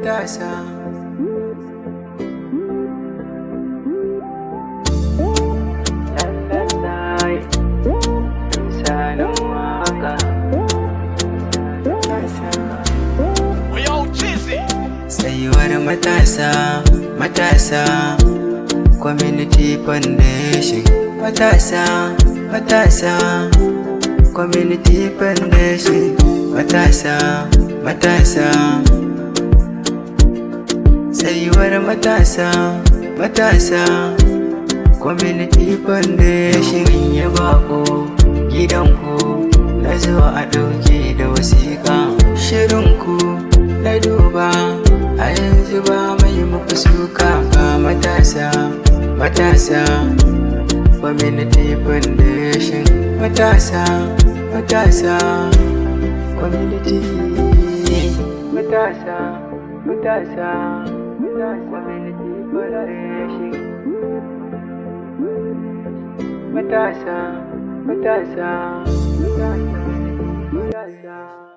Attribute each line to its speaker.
Speaker 1: matasa. Tsayuwar matasa, matasa, Community Foundation. Matasa, matasa, Community Foundation. Matasa, matasa, tsayuwar matasa, matasa, Community Foundation. Mun yi bako gidanku, na zo a ɗauke da wasiƙa. Shirinku na duba, a yanzu ba mai muku suka. Ga matasa, matasa, Community Foundation. Matasa, matasa, Community. Matasa, matasa, Community Foundation. Matasa, matasa, matasa.